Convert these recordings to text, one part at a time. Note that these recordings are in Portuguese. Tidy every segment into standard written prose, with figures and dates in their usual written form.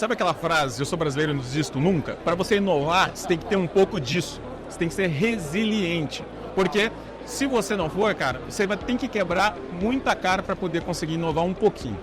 Sabe aquela frase, eu sou brasileiro e não desisto nunca? Para você inovar, você tem que ter um pouco disso. Você tem que ser resiliente. Porque se você não for, cara, você vai ter que quebrar muita cara para poder conseguir inovar um pouquinho.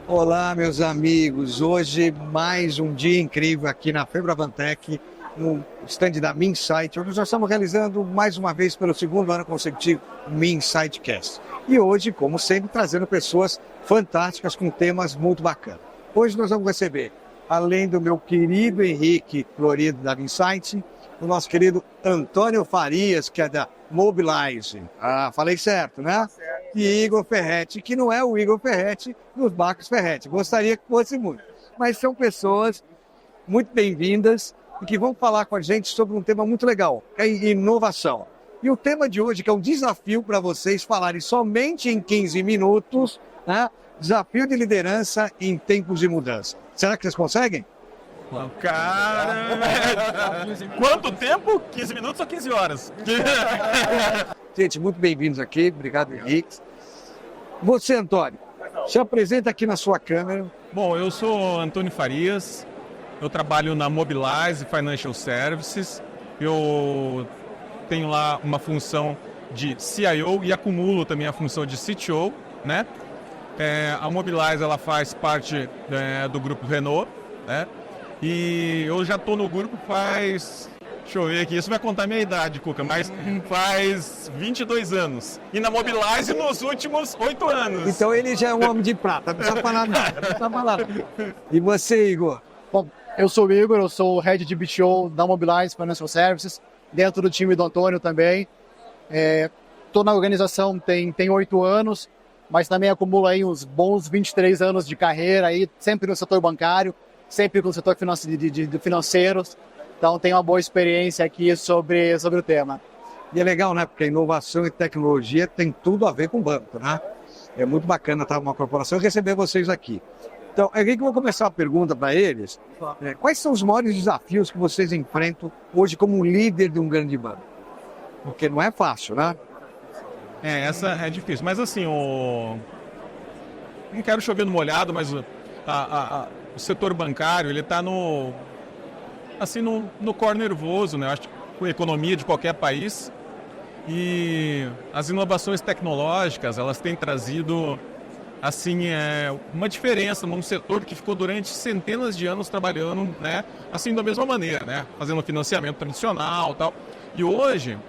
Olá, meus amigos. Hoje mais um dia incrível aqui na Febravantec, no stand da Minsight, onde nós estamos realizando mais uma vez pelo segundo ano consecutivo o Minsightcast. E hoje, como sempre, trazendo pessoas fantásticas com temas muito bacanas. Hoje nós vamos receber, além do meu querido Henrique Florido da Minsight, o nosso querido Antônio Farias, que é da Mobilize. Ah, falei certo, né? E Igor Ferretti, que não é o Igor Ferretti dos Barcos Ferretti. Gostaria que fosse muito. Mas são pessoas muito bem-vindas e que vão falar com a gente sobre um tema muito legal, que é inovação. E o tema de hoje, que é um desafio para vocês falarem somente em 15 minutos, né? Desafio de liderança em tempos de mudança. Será que vocês conseguem? Cara, quanto tempo? 15 minutos ou 15 horas? Gente, muito bem-vindos aqui. Obrigado, Henrique. Você, Antônio, se apresenta aqui na sua câmera. Bom, eu sou Antônio Farias, eu trabalho na Mobilize Financial Services, eu tenho lá uma função de CIO e acumulo também a função de CTO, né? A Mobilize, ela faz parte do grupo Renault, né? E eu já estou no grupo faz, deixa eu ver aqui, isso vai contar a minha idade, Cuca, mas faz 22 anos. E na Mobilize nos últimos 8 anos. Então ele já é um homem de prata, não precisa falar nada, não precisa falar nada. E você, Igor? Bom, eu sou o Igor, eu sou o Head de BTO da Mobilize Financial Services, dentro do time do Antônio também. Estou na organização tem 8 anos, mas também acumulo aí uns bons 23 anos de carreira, aí, sempre no setor bancário, sempre no setor de financeiros. Então, tenho uma boa experiência aqui sobre o tema. E é legal, né? Porque inovação e tecnologia tem tudo a ver com o banco, né? É muito bacana estar numa corporação e receber vocês aqui. Então, Henrique, eu vou começar a pergunta para eles. Quais são os maiores desafios que vocês enfrentam hoje como líder de um grande banco? Porque não é fácil, né? Essa é difícil. Mas assim, não quero chover no molhado, mas o setor bancário, ele está no core nervoso, né? Eu acho que com a economia de qualquer país. E as inovações tecnológicas, elas têm trazido assim, uma diferença num setor que ficou durante centenas de anos trabalhando, né? Assim, da mesma maneira, né? Fazendo financiamento tradicional e tal. E hoje,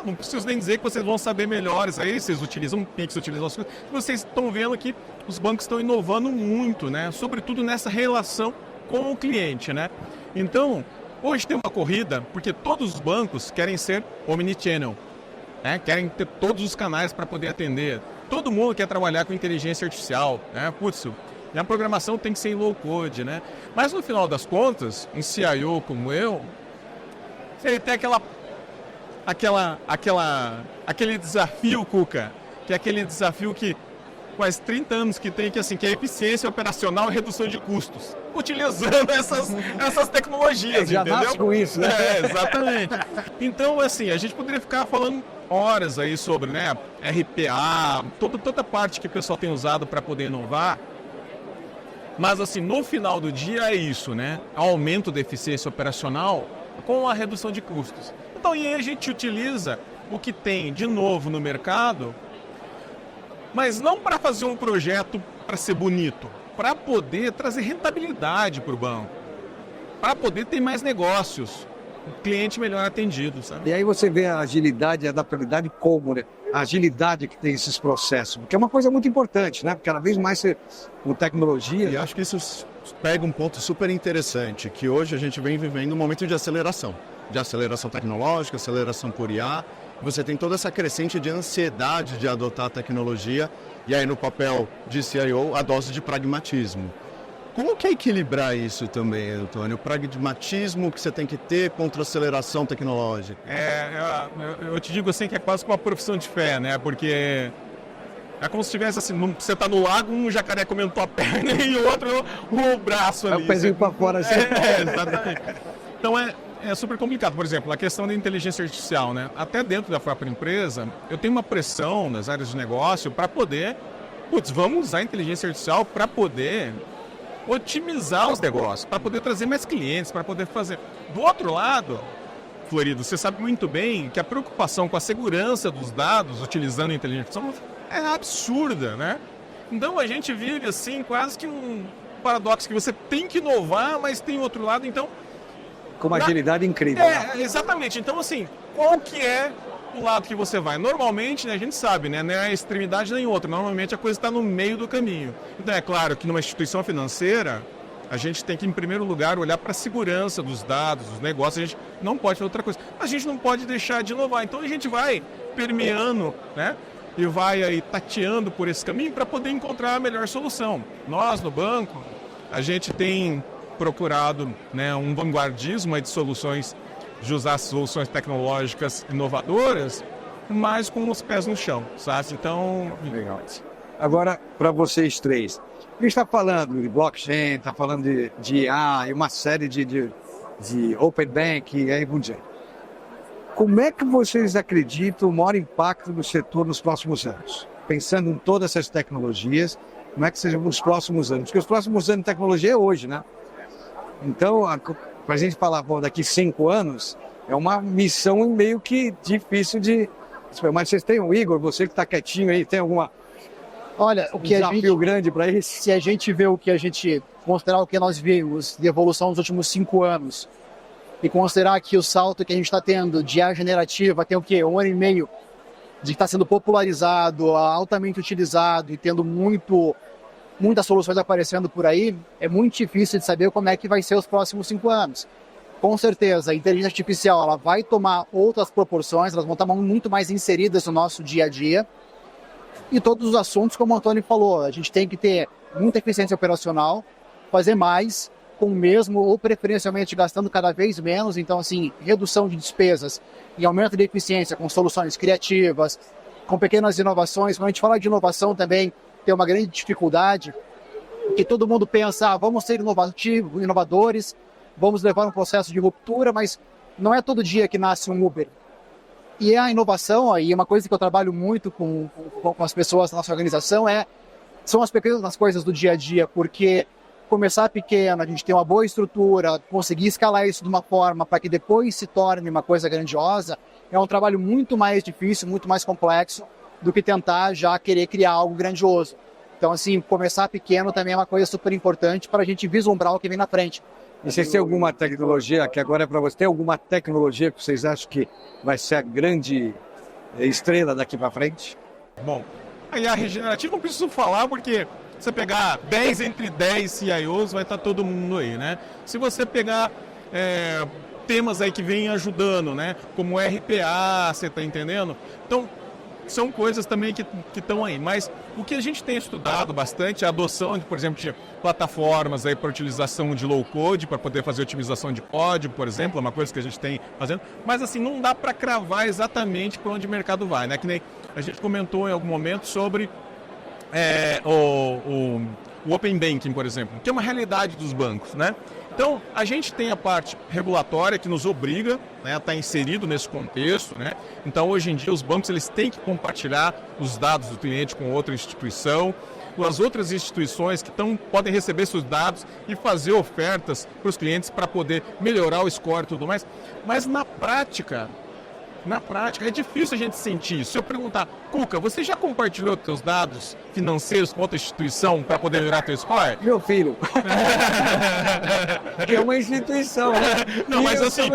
não preciso nem dizer que vocês vão saber melhores aí, vocês utilizam, tem que se utilizar as coisas. Vocês estão vendo que os bancos estão inovando muito, né? Sobretudo nessa relação com o cliente, né? Então, hoje tem uma corrida, porque todos os bancos querem ser omnichannel, né? Querem ter todos os canais para poder atender. Todo mundo quer trabalhar com inteligência artificial, né? Putz, a programação tem que ser em low code, né? Mas no final das contas, um CIO como eu, ele tem aquele desafio, Cuca, que é aquele desafio que faz 30 anos que tem, que é eficiência operacional e redução de custos, utilizando essas tecnologias, já entendeu? nasce com isso, né? Exatamente. Então, assim, a gente poderia ficar falando horas aí sobre, né, RPA, toda a parte que o pessoal tem usado para poder inovar, mas, assim, no final do dia é isso, né? Aumento da eficiência operacional com a redução de custos. Então, e aí a gente utiliza o que tem de novo no mercado, mas não para fazer um projeto para ser bonito, para poder trazer rentabilidade para o banco, para poder ter mais negócios, o cliente melhor atendido, sabe? E aí você vê a agilidade e a adaptabilidade como, né? A agilidade que tem esses processos, porque é uma coisa muito importante, né? Porque cada vez mais com tecnologia... E acho que isso pega um ponto super interessante, que hoje a gente vem vivendo um momento de aceleração tecnológica, aceleração por IA. Você tem toda essa crescente de ansiedade de adotar a tecnologia, e aí no papel de CIO, a dose de pragmatismo. Como que é equilibrar isso também, Antônio? O pragmatismo que você tem que ter contra a aceleração tecnológica? Eu te digo assim que é quase uma profissão de fé, né? Porque é como se tivesse assim, você está no lago, um jacaré comendo tua perna e o outro o braço ali. É o pezinho para fora assim. Exatamente. Então é super complicado. Por exemplo, a questão da inteligência artificial, né? Até dentro da própria empresa, eu tenho uma pressão nas áreas de negócio para poder, vamos usar a inteligência artificial para poder otimizar os negócios, para poder trazer mais clientes, para poder fazer. Do outro lado, Florido, você sabe muito bem que a preocupação com a segurança dos dados utilizando a inteligência artificial é absurda, né? Então a gente vive assim quase que um paradoxo que você tem que inovar, mas tem outro lado, então... Com uma agilidade incrível. Exatamente. Então assim, qual que é o lado que você vai? Normalmente, né, a gente sabe, né, não é a extremidade nem outra, normalmente a coisa está no meio do caminho. Então é claro que numa instituição financeira, a gente tem que, em primeiro lugar, olhar para a segurança dos dados, dos negócios. A gente não pode fazer outra coisa. A gente não pode deixar de inovar. Então, a gente vai permeando, né? E vai aí tateando por esse caminho para poder encontrar a melhor solução. Nós, no banco, a gente tem procurado, né, um vanguardismo aí de soluções, de usar soluções tecnológicas inovadoras, mas com os pés no chão, sabe? Então... Legal. Agora, para vocês três, a gente está falando de blockchain, está falando de IA e uma série de open bank e aí por diante. Como é que vocês acreditam o maior impacto do setor nos próximos anos? Pensando em todas essas tecnologias, como é que sejam os próximos anos? Porque os próximos anos de tecnologia é hoje, né? Então, para a gente falar, bom, daqui 5 anos, é uma missão meio que difícil de... Mas vocês têm o Igor, você que está quietinho aí, tem alguma... Olha, o que desafio grande para isso? Se a gente vê considerar o que nós vimos de evolução nos últimos 5 anos e considerar que o salto que a gente está tendo de IA generativa tem o quê? 1 ano e meio de estar sendo popularizado, altamente utilizado e tendo muitas soluções aparecendo por aí, é muito difícil de saber como é que vai ser os próximos 5 anos. Com certeza, a inteligência artificial ela vai tomar outras proporções, elas vão estar muito mais inseridas no nosso dia a dia. E todos os assuntos, como o Antônio falou, a gente tem que ter muita eficiência operacional, fazer mais com o mesmo ou preferencialmente gastando cada vez menos. Então, assim, redução de despesas e aumento de eficiência com soluções criativas, com pequenas inovações. Quando a gente fala de inovação também, tem uma grande dificuldade, que todo mundo pensa, vamos ser inovadores, vamos levar um processo de ruptura, mas não é todo dia que nasce um Uber. E a inovação, e uma coisa que eu trabalho muito com as pessoas da nossa organização, são as pequenas coisas do dia a dia, porque começar pequeno, a gente ter uma boa estrutura, conseguir escalar isso de uma forma para que depois se torne uma coisa grandiosa, é um trabalho muito mais difícil, muito mais complexo do que tentar já querer criar algo grandioso. Então, assim, começar pequeno também é uma coisa super importante para a gente vislumbrar o que vem na frente. E vocês têm alguma tecnologia, que agora é para você, tem alguma tecnologia que vocês acham que vai ser a grande estrela daqui para frente? Bom, a IA regenerativa não preciso falar porque você pegar 10 entre 10 CIOs vai estar todo mundo aí, né? Se você pegar temas aí que vêm ajudando, né? Como RPA, você está entendendo? Então, são coisas também que estão aí, mas o que a gente tem estudado bastante é a adoção, por exemplo, de plataformas aí para utilização de low code, para poder fazer otimização de código, por exemplo, é uma coisa que a gente tem fazendo, mas assim, não dá para cravar exatamente para onde o mercado vai, né? Que nem a gente comentou em algum momento sobre o Open Banking, por exemplo, que é uma realidade dos bancos, né? Então, a gente tem a parte regulatória que nos obriga, né, a estar inserido nesse contexto, né? Então, hoje em dia, os bancos eles têm que compartilhar os dados do cliente com outra instituição. As outras instituições que podem receber seus dados e fazer ofertas para os clientes para poder melhorar o score e tudo mais. Mas, na prática, é difícil a gente sentir isso. Se eu perguntar, Cuca, você já compartilhou seus dados financeiros com outra instituição para poder melhorar seu score? Meu filho. É uma instituição, né? Não, mas assim,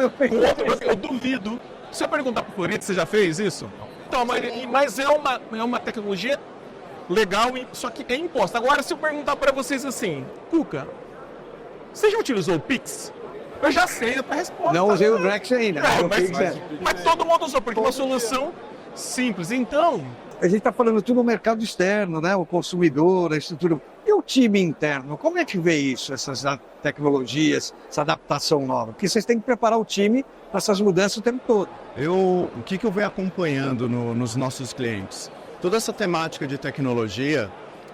eu duvido. Se eu perguntar para o Florido, você já fez isso? Então, mas é uma tecnologia legal, só que é imposta. Agora, se eu perguntar para vocês assim, Cuca, você já utilizou o Pix? Eu já sei a resposta. Não usei o Drex ainda. Mas todo mundo usou, porque é uma solução simples. Então... A gente está falando tudo no mercado externo, né? O consumidor, a estrutura. E o time interno? Como é que vê isso, essas tecnologias, essa adaptação nova? Porque vocês têm que preparar o time para essas mudanças o tempo todo. O que eu venho acompanhando nos nossos clientes? Toda essa temática de tecnologia,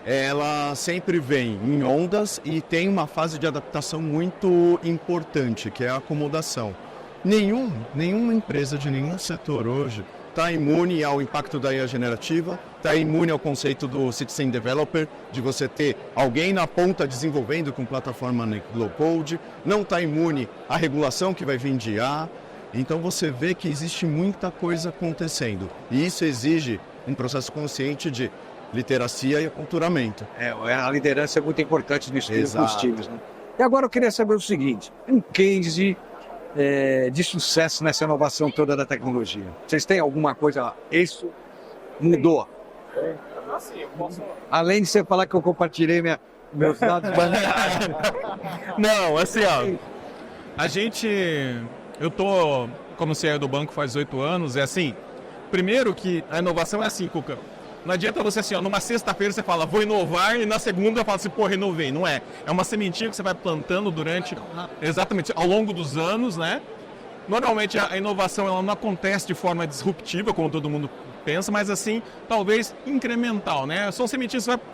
ela sempre vem em ondas e tem uma fase de adaptação muito importante, que é a acomodação. Nenhuma empresa de nenhum setor hoje está imune ao impacto da IA generativa, está imune ao conceito do Citizen Developer, de você ter alguém na ponta desenvolvendo com plataforma low code, não está imune à regulação que vai vir de IA. Então você vê que existe muita coisa acontecendo. E isso exige um processo consciente de literacia e aculturamento. A liderança é muito importante nisso Exato. com os times, né? E agora eu queria saber o seguinte, um case de sucesso nessa inovação toda da tecnologia. Vocês têm alguma coisa, isso mudou? Além de você falar que eu compartilhei meus dados bancários. Não, assim, ó, eu tô como CEO do banco faz 8 anos, é assim, primeiro que a inovação é assim, Cuca, não adianta você assim, ó, numa sexta-feira você fala, vou inovar, e na segunda fala assim, pô, renovei, não é. É uma sementinha que você vai plantando exatamente, ao longo dos anos, né? Normalmente a inovação ela não acontece de forma disruptiva, como todo mundo pensa, mas assim, talvez incremental, né? São sementinhas que você vai,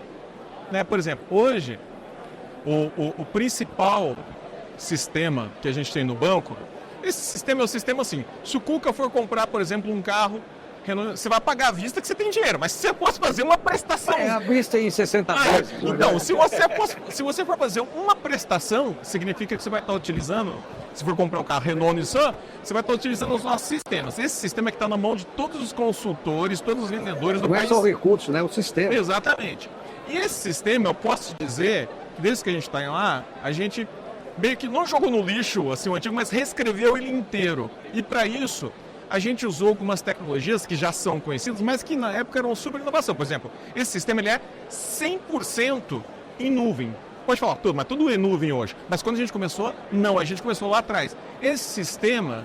né? Por exemplo, hoje, o principal sistema que a gente tem no banco, esse sistema é o sistema assim, se o Cuca for comprar, por exemplo, um carro, você vai pagar à vista que você tem dinheiro, mas se você fosse fazer uma prestação... A vista em 60 vezes. Então, se você for fazer uma prestação, significa que você vai estar utilizando, se for comprar um carro Renault Nissan, você vai estar utilizando os nossos sistemas. Esse sistema é que está na mão de todos os consultores, todos os vendedores do Não país. é só o recurso, né? O sistema. Exatamente. E esse sistema, eu posso te dizer, que desde que a gente está lá, a gente meio que não jogou no lixo assim, o antigo, mas reescreveu ele inteiro. E para isso, a gente usou algumas tecnologias que já são conhecidas, mas que na época eram super inovação. Por exemplo, esse sistema ele é 100% em nuvem. Pode falar tudo, mas tudo é nuvem hoje. Mas quando a gente começou, não, a gente começou lá atrás. Esse sistema,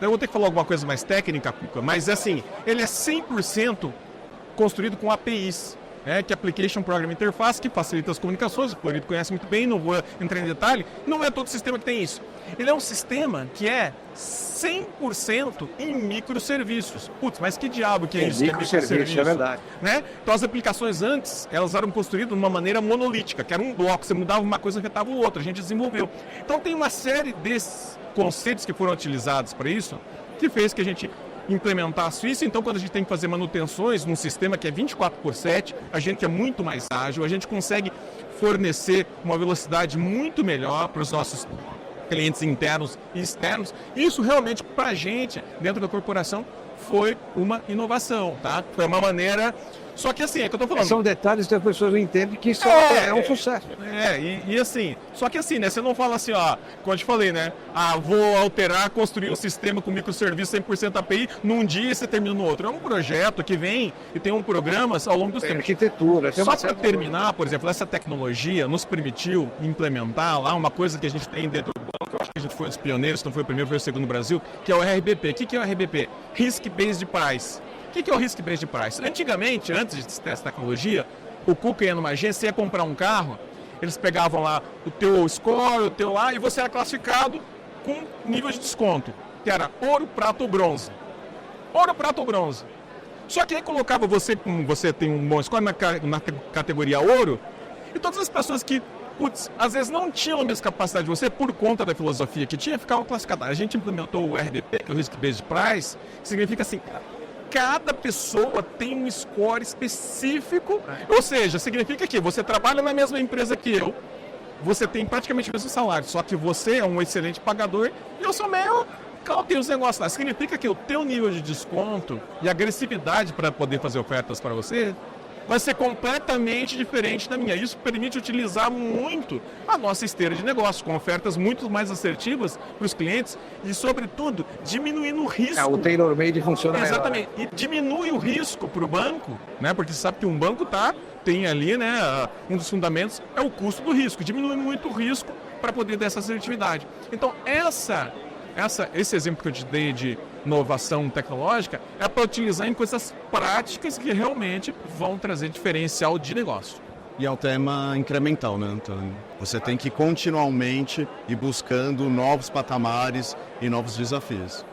eu vou ter que falar alguma coisa mais técnica, Cuca, mas assim, ele é 100% construído com APIs. Que é Application Program Interface, que facilita as comunicações, o Florido conhece muito bem, não vou entrar em detalhe, não é todo sistema que tem isso. Ele é um sistema que é 100% em microserviços. Putz, mas que diabo que é isso? Microserviço, é verdade. Né? Então as aplicações antes, elas eram construídas de uma maneira monolítica, que era um bloco, você mudava uma coisa, afetava o outro, a gente desenvolveu. Então tem uma série desses conceitos que foram utilizados para isso, que fez que a gente implementasse isso. Então quando a gente tem que fazer manutenções num sistema que é 24/7, a gente é muito mais ágil, a gente consegue fornecer uma velocidade muito melhor para os nossos clientes internos e externos. Isso realmente para a gente, dentro da corporação, foi uma inovação, tá? Foi uma maneira... Só que assim, é que eu tô falando... São detalhes que as pessoas não entendem que isso é um sucesso. E assim, só que assim, né? Você não fala assim, ó, como eu te falei, né? Vou alterar, construir um sistema com microserviço 100% API, num dia e você termina no outro. É um projeto que vem e tem programas ao longo dos tempos. Arquitetura. Só para terminar, por exemplo, essa tecnologia nos permitiu implementar lá uma coisa que a gente tem dentro do banco, eu acho que a gente foi um dos pioneiros, se não foi o primeiro, foi o segundo no Brasil, que é o RBP. O que é o RBP? Risk Based Price. O que é o Risk Based Price? Antigamente, antes de ter essa tecnologia, o Cuca ia numa agência, ia comprar um carro, eles pegavam lá o teu score, o teu lá, e você era classificado com nível de desconto, que era ouro, prata ou bronze. Ouro, prata ou bronze. Só que aí colocava você, como você tem um bom score na categoria ouro, e todas as pessoas que, putz, às vezes não tinham a mesma capacidade de você, por conta da filosofia que tinha, ficavam classificadas. A gente implementou o RBP, que é o Risk Based Price, que significa assim, cada pessoa tem um score específico, ou seja, significa que você trabalha na mesma empresa que eu, você tem praticamente o mesmo salário, só que você é um excelente pagador e eu sou meio cauteloso os negócios lá. Significa que o teu nível de desconto e agressividade para poder fazer ofertas para você vai ser completamente diferente da minha. Isso permite utilizar muito a nossa esteira de negócios, com ofertas muito mais assertivas para os clientes e, sobretudo, diminuindo o risco. O tailor-made funciona melhor. Exatamente. E diminui o risco para o banco, né? Porque você sabe que um banco tem ali, né? Um dos fundamentos é o custo do risco. Diminui muito o risco para poder dar essa assertividade. Então, esse exemplo que eu te dei de inovação tecnológica é para utilizar em coisas práticas que realmente vão trazer diferencial de negócio. E é um tema incremental, né, Antônio? Você tem que continuamente ir buscando novos patamares e novos desafios.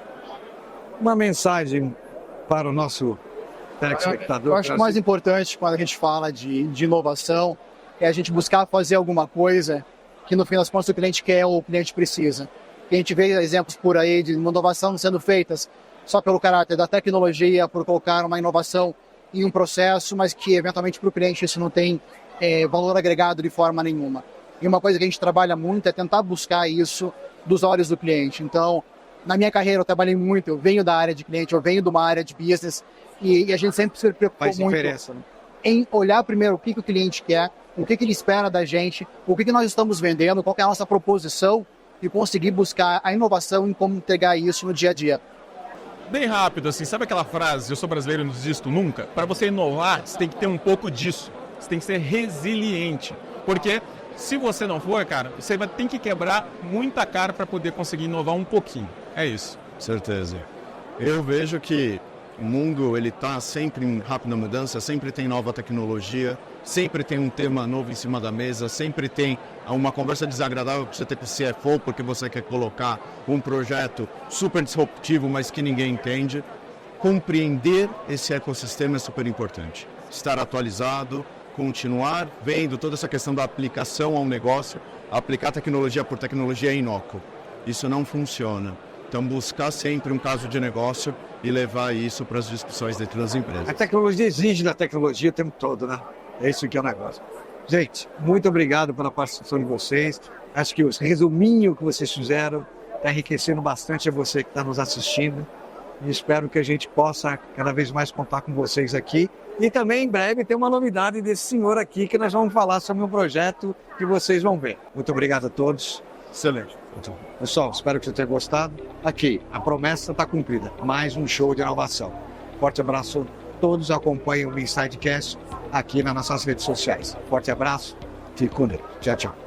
Uma mensagem para o nosso telespectador. Eu acho que o mais importante quando a gente fala de inovação é a gente buscar fazer alguma coisa que no fim das contas o cliente quer ou o cliente precisa. A gente vê exemplos por aí de inovação sendo feitas só pelo caráter da tecnologia, por colocar uma inovação em um processo, mas que eventualmente para o cliente isso não tem valor agregado de forma nenhuma. E uma coisa que a gente trabalha muito é tentar buscar isso dos olhos do cliente. Então, na minha carreira eu trabalhei muito, eu venho da área de cliente, eu venho de uma área de business, e a gente sempre se preocupou muito em olhar primeiro o que o cliente quer, o que ele espera da gente, o que nós estamos vendendo, qual que é a nossa proposição, e conseguir buscar a inovação em como entregar isso no dia a dia. Bem rápido, assim, sabe aquela frase, eu sou brasileiro e não desisto nunca? Para você inovar, você tem que ter um pouco disso. Você tem que ser resiliente. Porque se você não for, cara, você vai ter que quebrar muita cara para poder conseguir inovar um pouquinho. É isso. Certeza. Eu vejo que o mundo ele está sempre em rápida mudança, sempre tem nova tecnologia, sempre tem um tema novo em cima da mesa, sempre tem uma conversa desagradável que você tem com o CFO porque você quer colocar um projeto super disruptivo, mas que ninguém entende. Compreender esse ecossistema é super importante. Estar atualizado, continuar vendo toda essa questão da aplicação ao negócio, aplicar tecnologia por tecnologia é inócuo. Isso não funciona. Então, buscar sempre um caso de negócio e levar isso para as discussões dentro das empresas. A tecnologia exige da tecnologia o tempo todo, né? É isso que é o negócio. Gente, muito obrigado pela participação de vocês. Acho que o resuminho que vocês fizeram está enriquecendo bastante a você que está nos assistindo. E espero que a gente possa cada vez mais contar com vocês aqui. E também, em breve, tem uma novidade desse senhor aqui que nós vamos falar sobre um projeto que vocês vão ver. Muito obrigado a todos. Excelente. Pessoal, espero que você tenha gostado. Aqui, a promessa está cumprida. Mais um show de inovação. Forte abraço a todos. Acompanhem o Insidecast aqui nas nossas redes sociais. Forte abraço. Fique com Deus. Tchau, tchau.